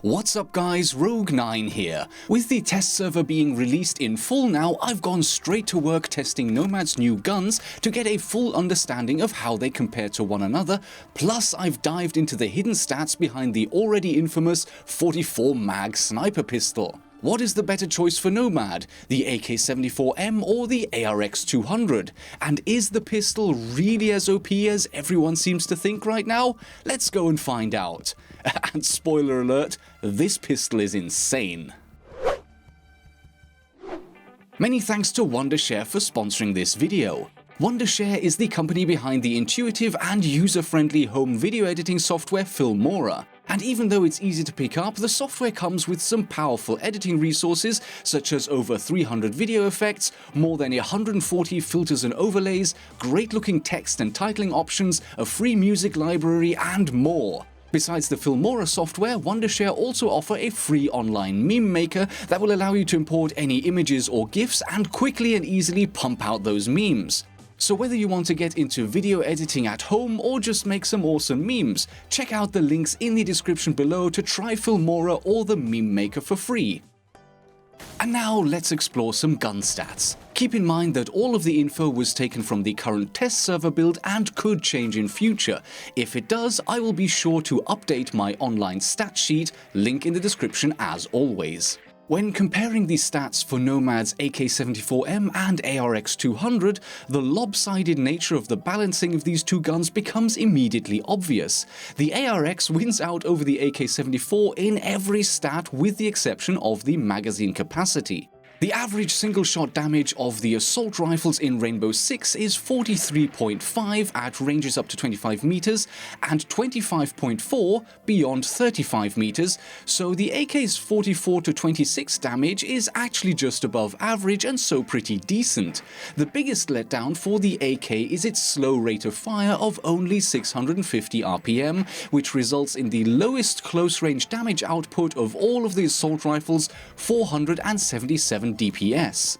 What's up guys, Rogue9 here. With the test server being released in full now, I've gone straight to work testing Nomad's new guns to get a full understanding of how they compare to one another, plus I've dived into the hidden stats behind the already infamous 44 mag sniper pistol. What is the better choice for Nomad, the AK74M or the ARX 200? And is the pistol really as OP as everyone seems to think right now? Let's go and find out. And spoiler alert, this pistol is insane. Many thanks to Wondershare for sponsoring this video. Wondershare is the company behind the intuitive and user-friendly home video editing software Filmora. And even though it's easy to pick up, the software comes with some powerful editing resources such as over 300 video effects, more than 140 filters and overlays, great-looking text and titling options, a free music library, and more. Besides the Filmora software, Wondershare also offer a free online meme maker that will allow you to import any images or GIFs and quickly and easily pump out those memes. So whether you want to get into video editing at home or just make some awesome memes, check out the links in the description below to try Filmora or the meme maker for free. And now let's explore some gun stats. Keep in mind that all of the info was taken from the current test server build and could change in future. If it does, I will be sure to update my online stat sheet, link in the description as always. When comparing the stats for Nomad's AK74M and ARX 200, the lopsided nature of the balancing of these two guns becomes immediately obvious. The ARX wins out over the AK74 in every stat with the exception of the magazine capacity. The average single-shot damage of the assault rifles in Rainbow Six is 43.5 at ranges up to 25 meters and 25.4 beyond 35 meters, so the AK's 44 to 26 damage is actually just above average and so pretty decent. The biggest letdown for the AK is its slow rate of fire of only 650 RPM, which results in the lowest close-range damage output of all of the assault rifles, 477 DPS.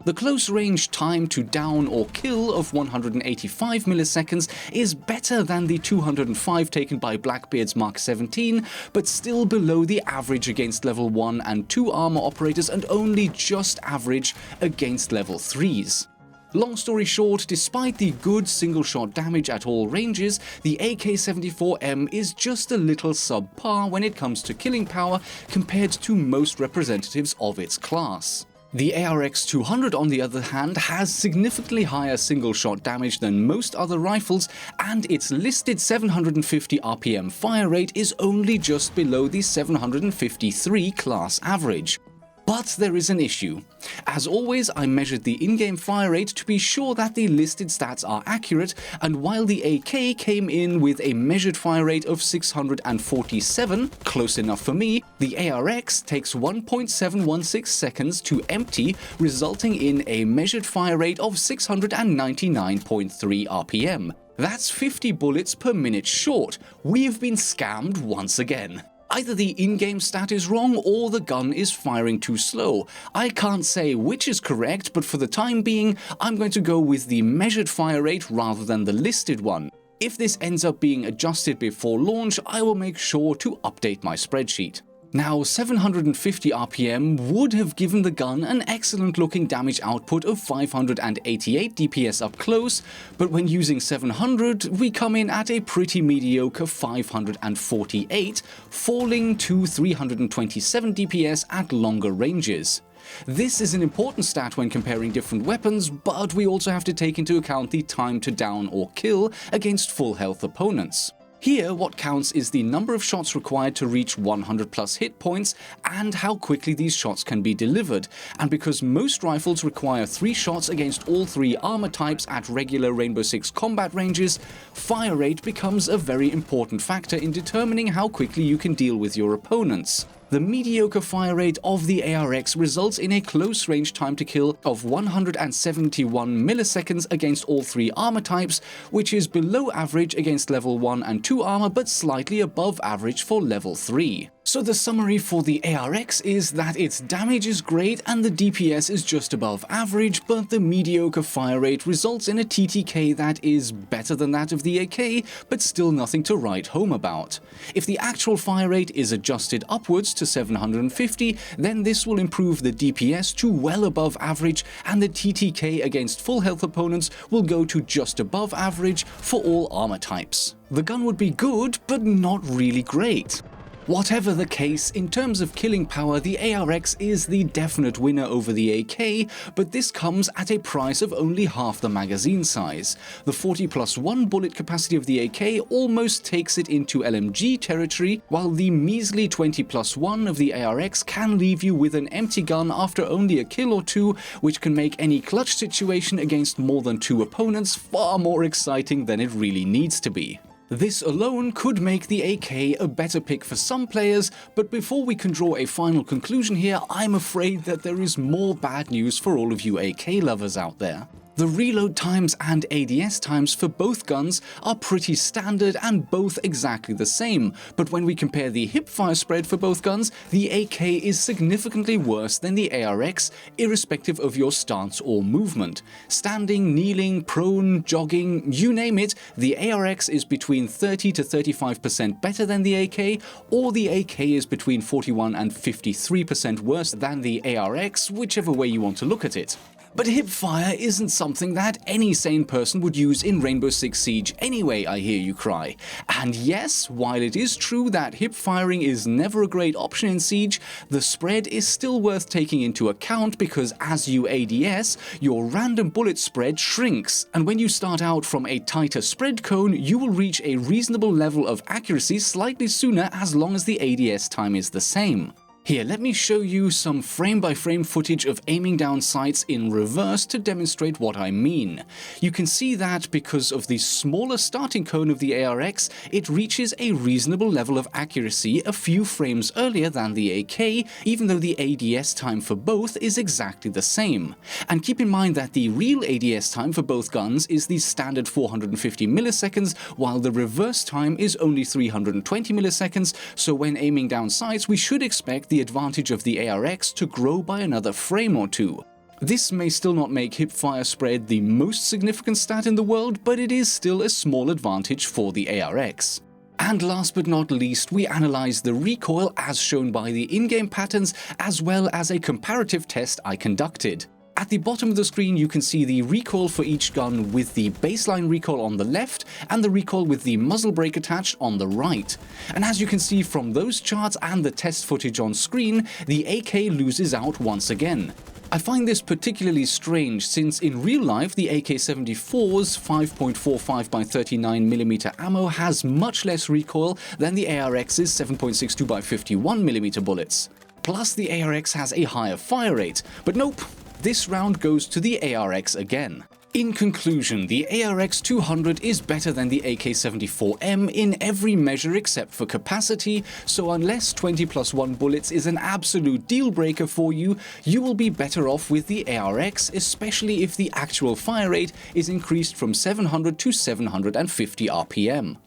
The close-range time to down or kill of 185 milliseconds is better than the 205 taken by Blackbeard's Mark 17, but still below the average against level 1 and 2 armor operators and only just average against level 3s. Long story short, despite the good single-shot damage at all ranges, the AK74M is just a little subpar when it comes to killing power compared to most representatives of its class. The ARX 200 on the other hand has significantly higher single-shot damage than most other rifles, and its listed 750 RPM fire rate is only just below the 753 class average. But there is an issue. As always, I measured the in-game fire rate to be sure that the listed stats are accurate, and while the AK came in with a measured fire rate of 647, close enough for me, the ARX takes 1.716 seconds to empty, resulting in a measured fire rate of 699.3 RPM. That's 50 bullets per minute short. We've been scammed once again. Either the in-game stat is wrong or the gun is firing too slow. I can't say which is correct, but for the time being, I'm going to go with the measured fire rate rather than the listed one. If this ends up being adjusted before launch, I will make sure to update my spreadsheet. Now, 750 RPM would have given the gun an excellent looking damage output of 588 DPS up close, but when using 700, we come in at a pretty mediocre 548, falling to 327 DPS at longer ranges. This is an important stat when comparing different weapons, but we also have to take into account the time to down or kill against full health opponents. Here, what counts is the number of shots required to reach 100 plus hit points and how quickly these shots can be delivered. And because most rifles require 3 shots against all 3 armor types at regular Rainbow Six combat ranges, fire rate becomes a very important factor in determining how quickly you can deal with your opponents. The mediocre fire rate of the ARX results in a close-range time to kill of 171 milliseconds against all 3 armor types, which is below average against level 1 and 2 armor but slightly above average for level 3. So So the summary for the ARX is that its damage is great and the DPS is just above average, but the mediocre fire rate results in a TTK that is better than that of the AK, but still nothing to write home about. If the actual fire rate is adjusted upwards to 750, then this will improve the DPS to well above average, and the TTK against full health opponents will go to just above average for all armor types. The gun would be good, but not really great. Whatever the case, in terms of killing power, the ARX is the definite winner over the AK, but this comes at a price of only half the magazine size. The 40+1 bullet capacity of the AK almost takes it into LMG territory, while the measly 20+1 of the ARX can leave you with an empty gun after only a kill or two, which can make any clutch situation against more than 2 opponents far more exciting than it really needs to be. This alone could make the AK a better pick for some players, but before we can draw a final conclusion here, I'm afraid that there is more bad news for all of you AK lovers out there. The reload times and ADS times for both guns are pretty standard and both exactly the same, but when we compare the hipfire spread for both guns, the AK is significantly worse than the ARX, irrespective of your stance or movement. Standing, kneeling, prone, jogging, you name it, the ARX is between 30 to 35% better than the AK, or the AK is between 41 and 53% worse than the ARX, whichever way you want to look at it. But hipfire isn't something that any sane person would use in Rainbow Six Siege anyway, I hear you cry. And yes, while it is true that hipfiring is never a great option in Siege, the spread is still worth taking into account because as you ADS, your random bullet spread shrinks, and when you start out from a tighter spread cone, you will reach a reasonable level of accuracy slightly sooner as long as the ADS time is the same. Here, let me show you some frame-by-frame footage of aiming down sights in reverse to demonstrate what I mean. You can see that because of the smaller starting cone of the ARX, it reaches a reasonable level of accuracy a few frames earlier than the AK, even though the ADS time for both is exactly the same. And keep in mind that the real ADS time for both guns is the standard 450 milliseconds, while the reverse time is only 320 milliseconds, so when aiming down sights, we should expect the advantage of the ARX to grow by another frame or two. This may still not make hipfire spread the most significant stat in the world, but it is still a small advantage for the ARX. And last but not least, we analyze the recoil as shown by the in-game patterns, as well as a comparative test I conducted. At the bottom of the screen, you can see the recoil for each gun with the baseline recoil on the left and the recoil with the muzzle brake attached on the right. And as you can see from those charts and the test footage on screen, the AK loses out once again. I find this particularly strange since in real life the AK74's 5.45 by 39mm ammo has much less recoil than the ARX's 7.62 by 51mm bullets. Plus the ARX has a higher fire rate, but nope. This round goes to the ARX again. In conclusion, the ARX 200 is better than the AK74M in every measure except for capacity, so unless 20+1 bullets is an absolute deal breaker for you, you will be better off with the ARX, especially if the actual fire rate is increased from 700 to 750 RPM.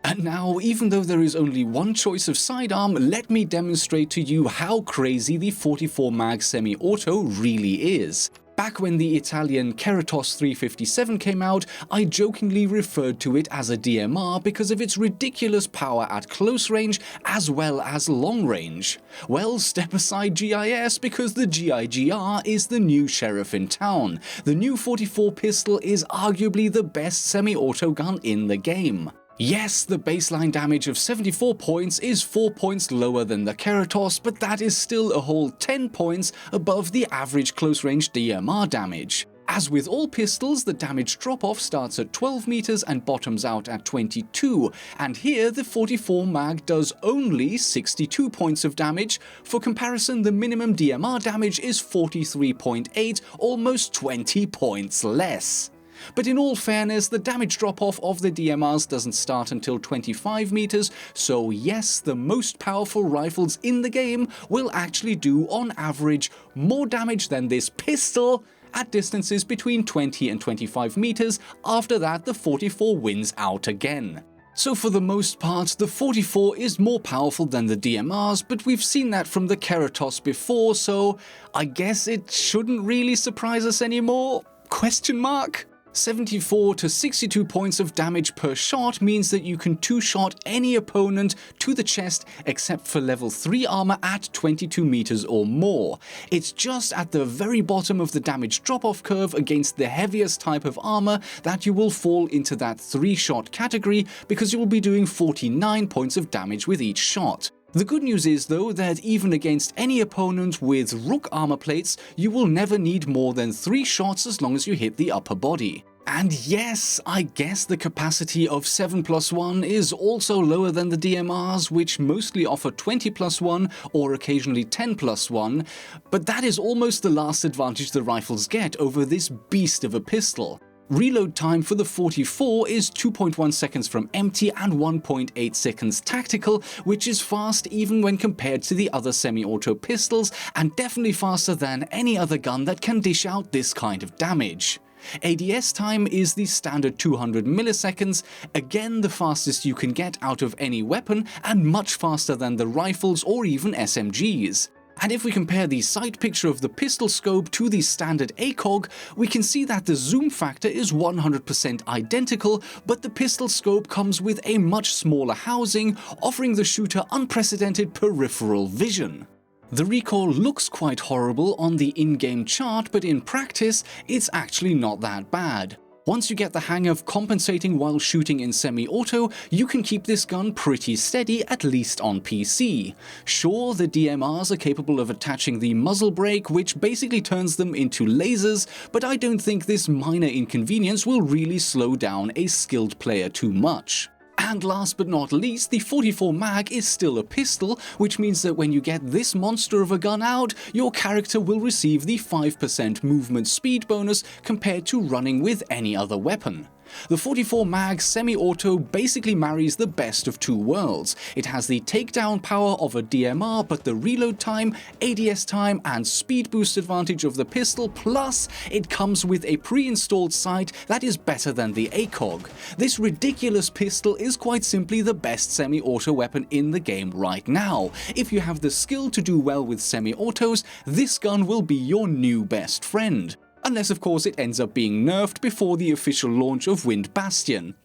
And now, even though there is only one choice of sidearm, let me demonstrate to you how crazy the 44 mag semi-auto really is. Back when the Italian Keratos 357 came out, I jokingly referred to it as a DMR because of its ridiculous power at close range as well as long range. Well, step aside GIS because the GIGR is the new sheriff in town. The new 44 pistol is arguably the best semi-auto gun in the game. Yes, the baseline damage of 74 points is 4 points lower than the Keratos, but that is still a whole 10 points above the average close-range DMR damage. As with all pistols, the damage drop-off starts at 12 meters and bottoms out at 22, and here the 44 mag does only 62 points of damage. For comparison, the minimum DMR damage is 43.8, almost 20 points less. But in all fairness, the damage drop-off of the DMRs doesn't start until 25 meters, so yes, the most powerful rifles in the game will actually do, on average, more damage than this pistol at distances between 20 and 25 meters. After that, the 44 wins out again. So for the most part, the 44 is more powerful than the DMRs, but we've seen that from the Keratos before, so I guess it shouldn't really surprise us anymore? Question mark? 74 to 62 points of damage per shot means that you can two-shot any opponent to the chest except for level 3 armor at 22 meters or more. It's just at the very bottom of the damage drop-off curve against the heaviest type of armor that you will fall into that 3-shot category, because you will be doing 49 points of damage with each shot. The good news is, though, that even against any opponent with Rook armor plates, you will never need more than 3 shots as long as you hit the upper body. And yes, I guess the capacity of 7+1 is also lower than the DMRs, which mostly offer 20+1 or occasionally 10+1, but that is almost the last advantage the rifles get over this beast of a pistol. Reload time for the 44 is 2.1 seconds from empty and 1.8 seconds tactical, which is fast even when compared to the other semi-auto pistols, and definitely faster than any other gun that can dish out this kind of damage. ADS time is the standard 200 milliseconds, again the fastest you can get out of any weapon, and much faster than the rifles or even SMGs. And if we compare the sight picture of the pistol scope to the standard ACOG, we can see that the zoom factor is 100% identical, but the pistol scope comes with a much smaller housing, offering the shooter unprecedented peripheral vision. The recoil looks quite horrible on the in-game chart, but in practice, it's actually not that bad. Once you get the hang of compensating while shooting in semi-auto, you can keep this gun pretty steady, at least on PC. Sure, the DMRs are capable of attaching the muzzle brake, which basically turns them into lasers, but I don't think this minor inconvenience will really slow down a skilled player too much. And last but not least, the 44 mag is still a pistol, which means that when you get this monster of a gun out, your character will receive the 5% movement speed bonus compared to running with any other weapon. The 44 mag semi-auto basically marries the best of two worlds. It has the takedown power of a DMR, but the reload time, ADS time, and speed boost advantage of the pistol, plus it comes with a pre-installed sight that is better than the ACOG. This ridiculous pistol is quite simply the best semi-auto weapon in the game right now. If you have the skill to do well with semi-autos, this gun will be your new best friend. Unless of course it ends up being nerfed before the official launch of Wind Bastion.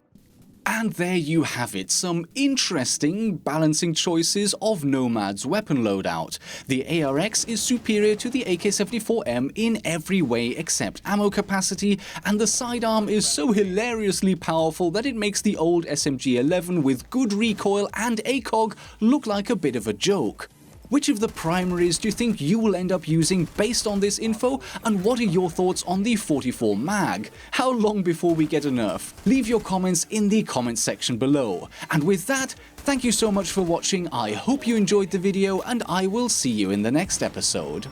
And there you have it, some interesting balancing choices of Nomad's weapon loadout. The ARX is superior to the AK74M in every way except ammo capacity, and the sidearm is so hilariously powerful that it makes the old SMG-11 with good recoil and ACOG look like a bit of a joke. Which of the primaries do you think you will end up using based on this info, and what are your thoughts on the 44 mag? How long before we get a nerf? Leave your comments in the comments section below. And with that, thank you so much for watching, I hope you enjoyed the video, and I will see you in the next episode.